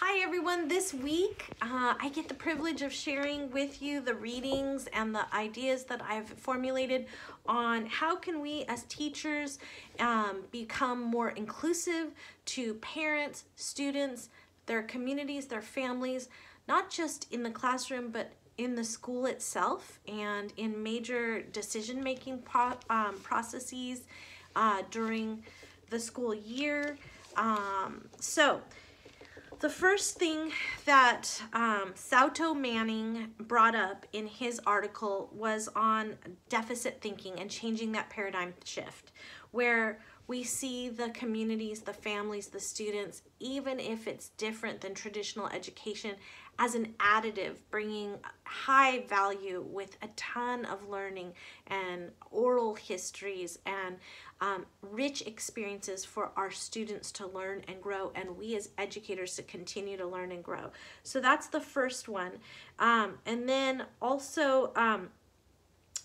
Hi everyone, this week I get the privilege of sharing with you the readings and the ideas that I've formulated on how can we as teachers become more inclusive to parents, students, their communities, their families, not just in the classroom but in the school itself and in major decision-making processes during the school year. The first thing that Sauto Manning brought up in his article was on deficit thinking and changing that paradigm shift, where we see the communities, the families, the students, even if it's different than traditional education, as an additive, bringing high value with a ton of learning and oral histories and rich experiences for our students to learn and grow, and we as educators to continue to learn and grow. So that's the first one. And then also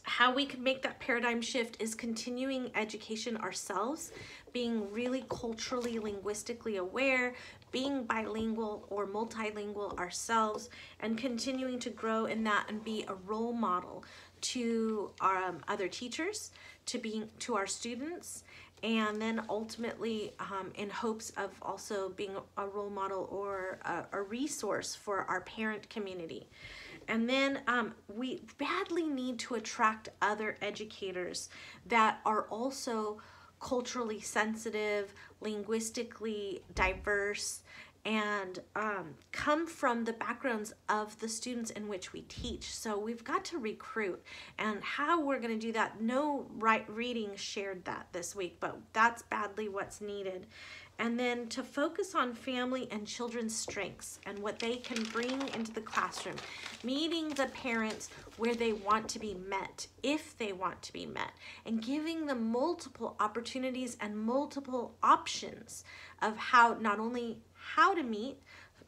how we can make that paradigm shift is continuing education ourselves, being really culturally, linguistically aware, being bilingual or multilingual ourselves, and continuing to grow in that and be a role model to our other teachers, to our students, and then ultimately in hopes of also being a role model or a resource for our parent community. And then we badly need to attract other educators that are also culturally sensitive, linguistically diverse, and come from the backgrounds of the students in which we teach. So we've got to recruit, and how we're going to do that, no right reading shared that this week, but that's badly what's needed. And then to focus on family and children's strengths and what they can bring into the classroom, meeting the parents where they want to be met, if they want to be met, and giving them multiple opportunities and multiple options of how, not only how to meet,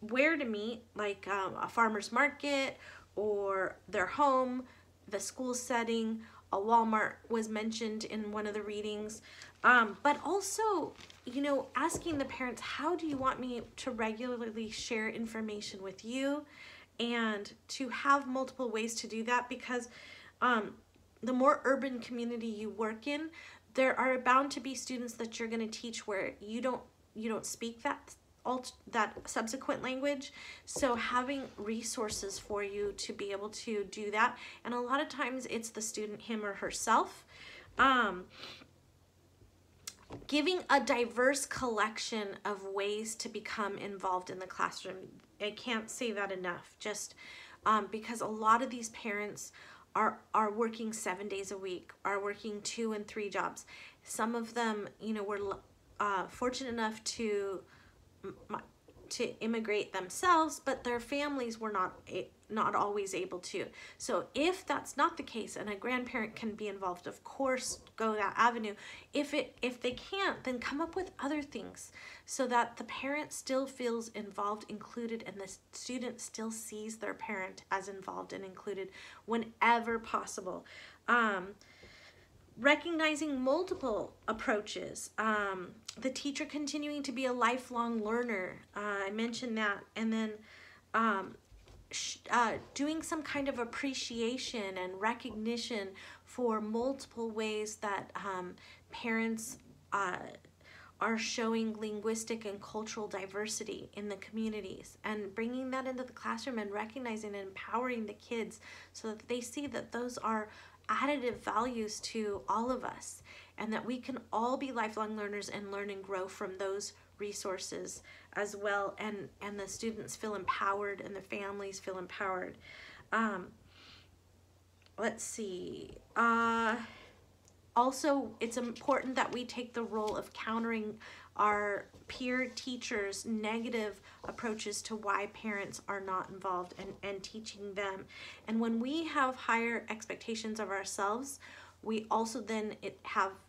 where to meet, like a farmer's market or their home, the school setting, a Walmart was mentioned in one of the readings, but also, you know, asking the parents, how do you want me to regularly share information with you, and to have multiple ways to do that, because the more urban community you work in, there are bound to be students that you're going to teach where you don't speak that subsequent language. So having resources for you to be able to do that, and a lot of times it's the student, him or herself, giving a diverse collection of ways to become involved in the classroom. I can't say that enough, just because a lot of these parents are working 7 days a week, are working 2 and 3 jobs. Some of them, you know, were fortunate enough to immigrate themselves, but their families were not always able to. So if that's not the case, and a grandparent can be involved, of course, go that avenue. If they can't, then come up with other things so that the parent still feels involved, included, and the student still sees their parent as involved and included whenever possible. Recognizing multiple approaches, the teacher continuing to be a lifelong learner, I mentioned that, and then doing some kind of appreciation and recognition for multiple ways that parents are showing linguistic and cultural diversity in the communities, and bringing that into the classroom and recognizing and empowering the kids so that they see that those are additive values to all of us, and that we can all be lifelong learners and learn and grow from those resources as well, and the students feel empowered and the families feel empowered. Let's see. Also, it's important that we take the role of countering our peer teachers' negative approaches to why parents are not involved, and teaching them. And when we have higher expectations of ourselves, we also then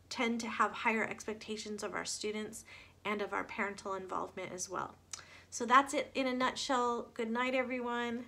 tend to have higher expectations of our students and of our parental involvement as well. So that's it in a nutshell. Good night, everyone.